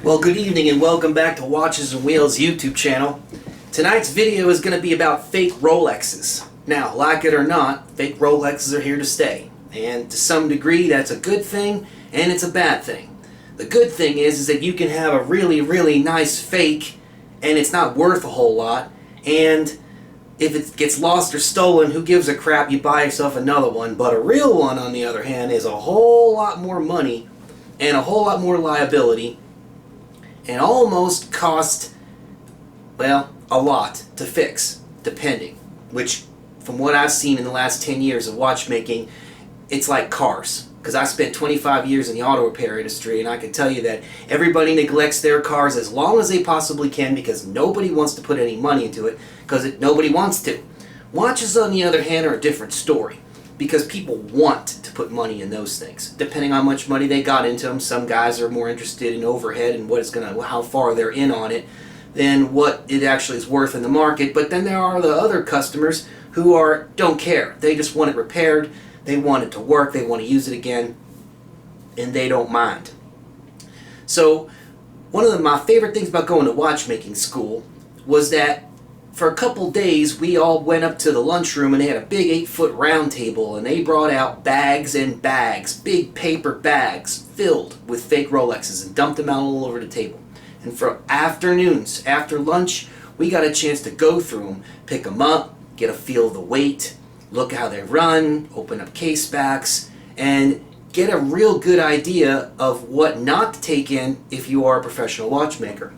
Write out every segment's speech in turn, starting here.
Well, good evening and welcome back to Watches and Wheels YouTube channel. Tonight's video is going to be about fake Rolexes. Now, like it or not, fake Rolexes are here to stay. And to some degree, that's a good thing and it's a bad thing. The good thing is that you can have a really nice fake and it's not worth a whole lot. And if it gets lost or stolen, who gives a crap? You buy yourself another one. But a real one, on the other hand, is a whole lot more money and a whole lot more liability. And almost cost, well, a lot to fix, depending. Which, from what I've seen in the last 10 years of watchmaking, it's like cars. Because I spent 25 years in the auto repair industry, and I can tell you that everybody neglects their cars as long as they possibly can because nobody wants to put any money into it, because nobody wants to. Watches, on the other hand, are a different story. Because people want to put money in those things, depending on how much money they got into them. Some guys are more interested in overhead and how far they're in on it than what it actually is worth in the market. But then there are the other customers who don't care. They just want it repaired, they want it to work, they want to use it again, and they don't mind. So one of my favorite things about going to watchmaking school was that for a couple days, we all went up to the lunchroom and they had a big 8-foot round table and they brought out bags and bags, big paper bags filled with fake Rolexes and dumped them out all over the table. And for afternoons, after lunch, we got a chance to go through them, pick them up, get a feel of the weight, look how they run, open up case backs, and get a real good idea of what not to take in if you are a professional watchmaker.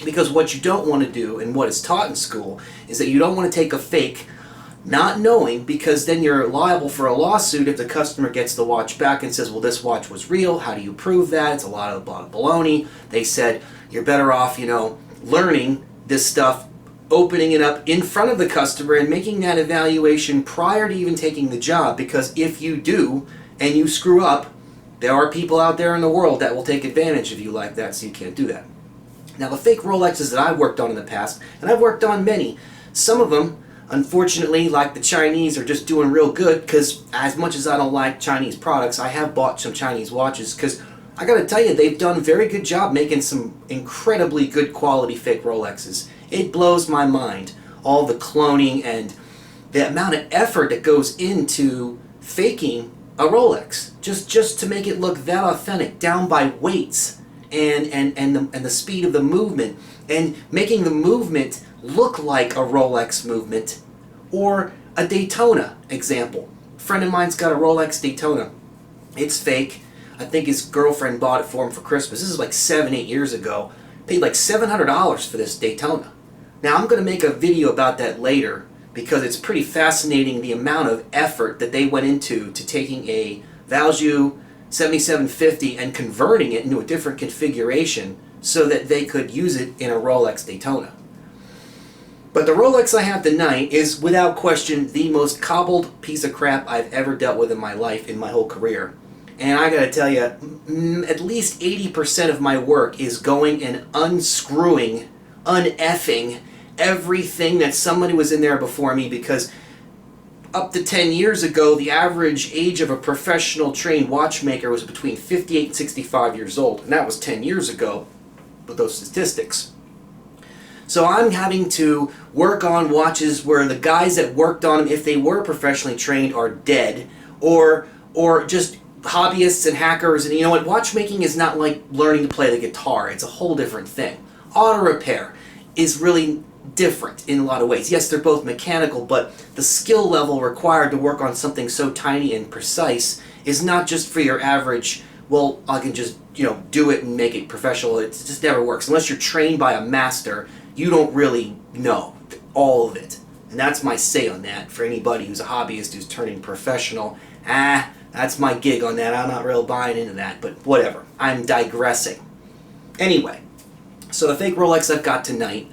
Because what you don't want to do, and what is taught in school, is that you don't want to take a fake not knowing, because then you're liable for a lawsuit if the customer gets the watch back and says, well, this watch was real, how do you prove that? It's a lot of baloney. They said you're better off, learning this stuff, opening it up in front of the customer and making that evaluation prior to even taking the job, because if you do and you screw up, there are people out there in the world that will take advantage of you like that, so you can't do that. Now, the fake Rolexes that I've worked on in the past, and I've worked on many, some of them, unfortunately, like the Chinese, are just doing real good, because as much as I don't like Chinese products, I have bought some Chinese watches, because I gotta tell you, they've done a very good job making some incredibly good quality fake Rolexes. It blows my mind, all the cloning and the amount of effort that goes into faking a Rolex, just to make it look that authentic, down by weights. And the speed of the movement, and making the movement look like a Rolex movement or a Daytona example. A friend of mine's got a Rolex Daytona. It's fake. I think his girlfriend bought it for him for Christmas. This is like 7-8 years ago. Paid like $700 for this Daytona. Now I'm going to make a video about that later because it's pretty fascinating the amount of effort that they went into to taking a Value 7750 and converting it into a different configuration so that they could use it in a Rolex Daytona. But the Rolex I have tonight is without question the most cobbled piece of crap I've ever dealt with in my life, in my whole career. And I gotta tell you, at least 80% of my work is going and unscrewing, uneffing everything that somebody was in there before me, because up to 10 years ago, the average age of a professional trained watchmaker was between 58 and 65 years old. And that was 10 years ago with those statistics. So I'm having to work on watches where the guys that worked on them, if they were professionally trained, are dead, or just hobbyists and hackers. And you know what? Watchmaking is not like learning to play the guitar. It's a whole different thing. Auto repair is really different in a lot of ways. Yes, they're both mechanical, but the skill level required to work on something so tiny and precise is not just for your average, well, I can just, do it and make it professional. It just never works. Unless you're trained by a master, you don't really know all of it. And that's my say on that for anybody who's a hobbyist who's turning professional. That's my gig on that. I'm not real buying into that, but whatever. I'm digressing. Anyway, so the fake Rolex I've got tonight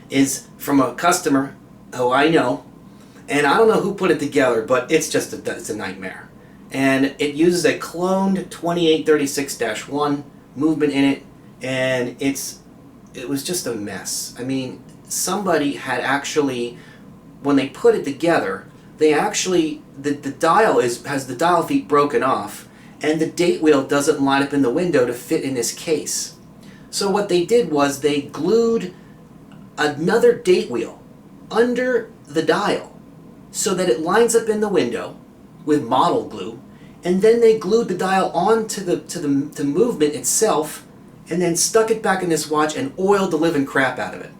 is from a customer who I know, and I don't know who put it together, but it's a nightmare. And it uses a cloned 2836-1 movement in it, and it was just a mess. I mean, somebody had actually, when they put it together, they actually, the dial has the dial feet broken off, and the date wheel doesn't line up in the window to fit in this case. So what they did was they glued another date wheel under the dial so that it lines up in the window with model glue, and then they glued the dial onto the movement itself, and then stuck it back in this watch and oiled the living crap out of it.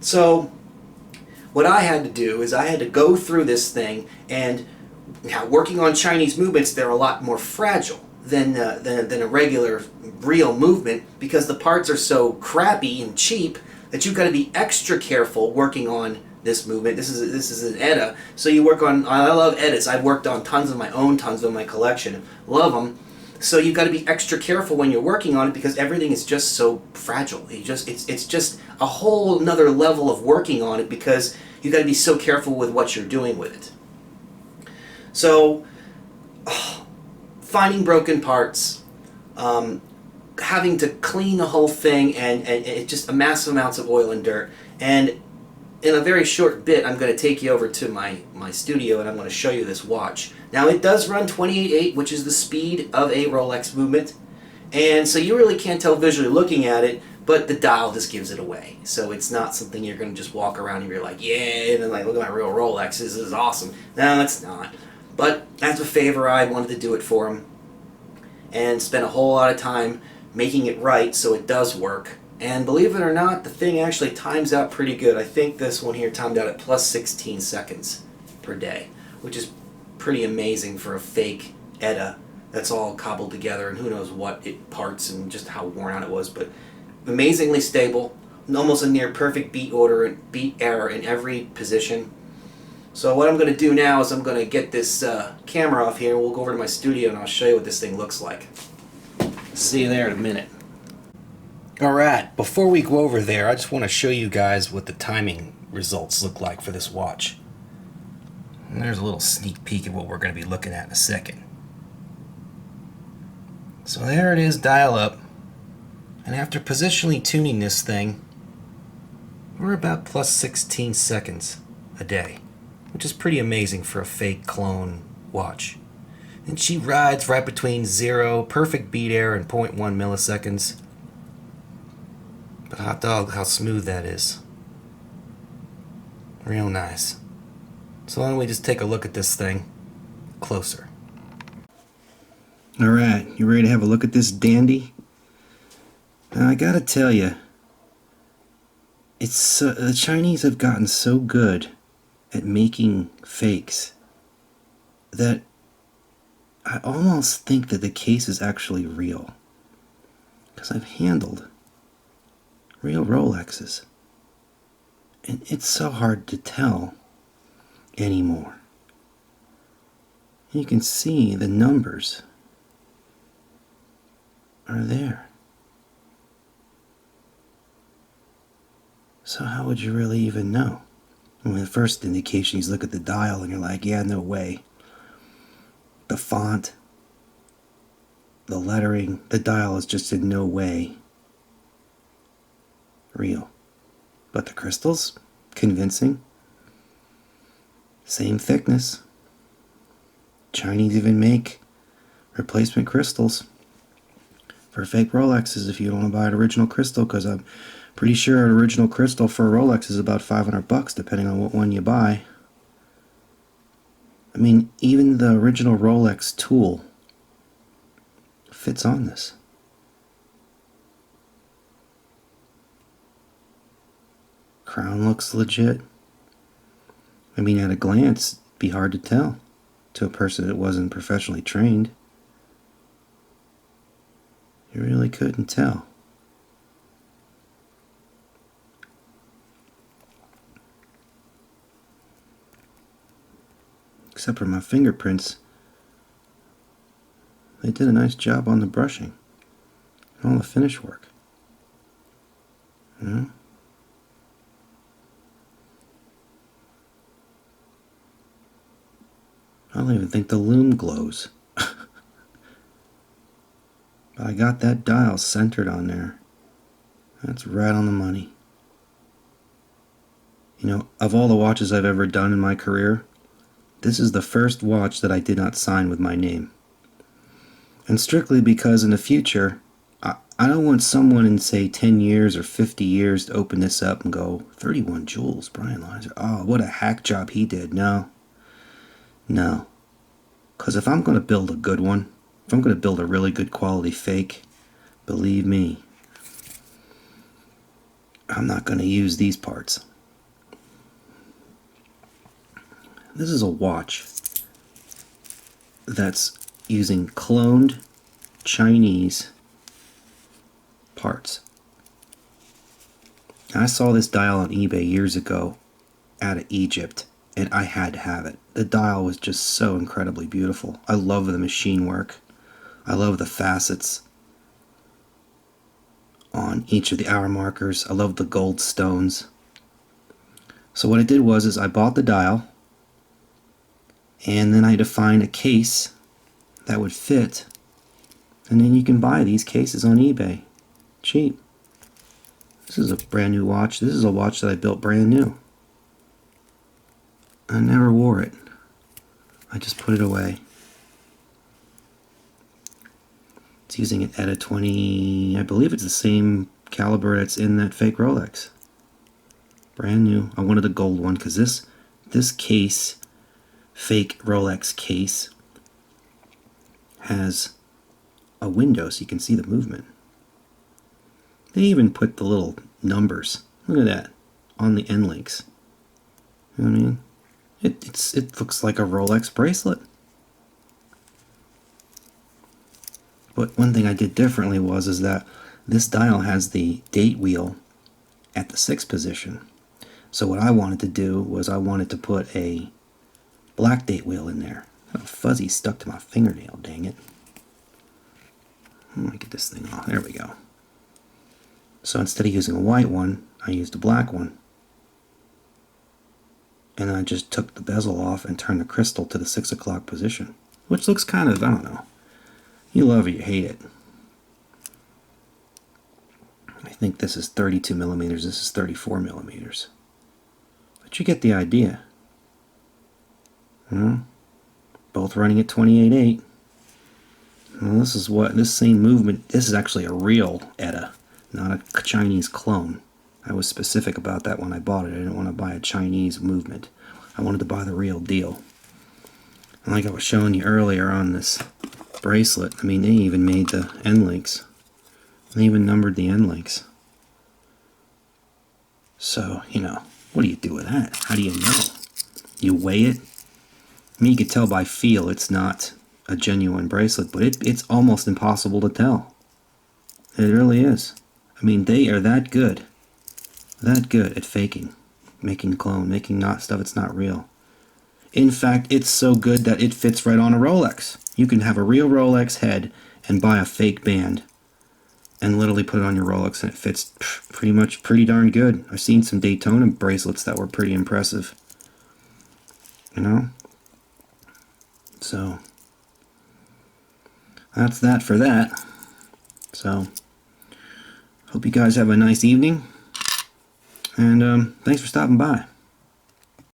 So what I had to do is I had to go through this thing, and working on Chinese movements, they're a lot more fragile than a regular real movement, because the parts are so crappy and cheap that you've got to be extra careful working on this movement. This is an ETA, so you work on. I love ETAs. I've worked on tons of my own, tons of my collection. Love them. So you've got to be extra careful when you're working on it, because everything is just so fragile. It's just a whole another level of working on it, because you've got to be so careful with what you're doing with it. So finding broken parts, having to clean the whole thing, and it just massive amounts of oil and dirt. And in a very short bit, I'm going to take you over to my studio, and I'm going to show you this watch. Now, it does run 28.8, which is the speed of a Rolex movement, and so you really can't tell visually looking at it, but the dial just gives it away. So it's not something you're going to just walk around and you're like, yeah, and then like, look at my real Rolex, this is awesome. No, it's not. But as a favor, I wanted to do it for him and spent a whole lot of time making it right so it does work. And believe it or not, the thing actually times out pretty good. I think this one here timed out at plus 16 seconds per day, which is pretty amazing for a fake ETA that's all cobbled together, and who knows what parts and just how worn out it was, but amazingly stable, almost a near perfect beat order and beat error in every position. So what I'm going to do now is I'm going to get this camera off here, and we'll go over to my studio and I'll show you what this thing looks like. See you there in a minute. Alright, before we go over there, I just want to show you guys what the timing results look like for this watch. And there's a little sneak peek of what we're going to be looking at in a second. So there it is, dial up. And after positionally tuning this thing, we're about plus 16 seconds a day, which is pretty amazing for a fake clone watch. And she rides right between 0, perfect beat error, and 0.1 milliseconds. But hot dog, how smooth that is. Real nice. So why don't we just take a look at this thing closer. Alright, you ready to have a look at this dandy? Now I gotta tell you, it's the Chinese have gotten so good at making fakes that I almost think that the case is actually real. Because I've handled real Rolexes, and it's so hard to tell anymore. You can see the numbers are there. So how would you really even know? I mean, the first indication is look at the dial and you're like, yeah, no way. The font, the lettering, the dial is just in no way real. But the crystals, convincing. Same thickness. Chinese even make replacement crystals for fake Rolexes if you don't want to buy an original crystal, because I'm pretty sure an original crystal for a Rolex is about $500 depending on what one you buy. I mean, even the original Rolex tool fits on this. Crown looks legit. I mean, at a glance, it'd be hard to tell to a person that wasn't professionally trained. You really couldn't tell. Except for my fingerprints. They did a nice job on the brushing and all the finish work. You know? I don't even think the lume glows. But I got that dial centered on there. That's right on the money. You know, of all the watches I've ever done in my career, this is the first watch that I did not sign with my name. And strictly because in the future, I don't want someone in, say, 10 years or 50 years to open this up and go, 31 jewels, Brian Leiser. Oh, what a hack job he did. No. No. Because if I'm going to build a good one, if I'm going to build a really good quality fake, believe me, I'm not going to use these parts. This is a watch that's using cloned Chinese parts. I saw this dial on eBay years ago out of Egypt, and I had to have it. The dial was just so incredibly beautiful. I love the machine work. I love the facets on each of the hour markers. I love the gold stones. So what I did was I bought the dial, and then I had to find a case that would fit, and then you can buy these cases on eBay. Cheap. This is a brand new watch. This is a watch that I built brand new. I never wore it. I just put it away. It's using an ETA 20, I believe it's the same caliber that's in that fake Rolex. Brand new. I wanted the gold one because this case, fake Rolex case, has a window so you can see the movement. They even put the little numbers, look at that, on the end links. You know what I mean? It looks like a Rolex bracelet. But one thing I did differently is that this dial has the date wheel at the 6th position. So what I wanted to do was I wanted to put a black date wheel in there. A fuzzy stuck to my fingernail, dang it. Let me get this thing off. There we go. So instead of using a white one, I used a black one. And I just took the bezel off and turned the crystal to the 6 o'clock position. Which looks kind of, I don't know. You love it, you hate it. I think this is 32 millimeters, this is 34 millimeters. But you get the idea. You know? Both running at 28.8. Well, this same movement, this is actually a real ETA, not a Chinese clone. I was specific about that when I bought it. I didn't want to buy a Chinese movement. I wanted to buy the real deal. And like I was showing you earlier on this bracelet, I mean, they even made the end links. They even numbered the end links. So, you know, what do you do with that? How do you know? You weigh it? I mean, you could tell by feel it's not a genuine bracelet, but it's almost impossible to tell. It really is. I mean, they are that good at faking, making clone, making not stuff that's not real. In fact, it's so good that it fits right on a Rolex. You can have a real Rolex head and buy a fake band and literally put it on your Rolex, and it fits pretty darn good. I've seen some Daytona bracelets that were pretty impressive. You know? So that's that for that. So hope you guys have a nice evening, and thanks for stopping by.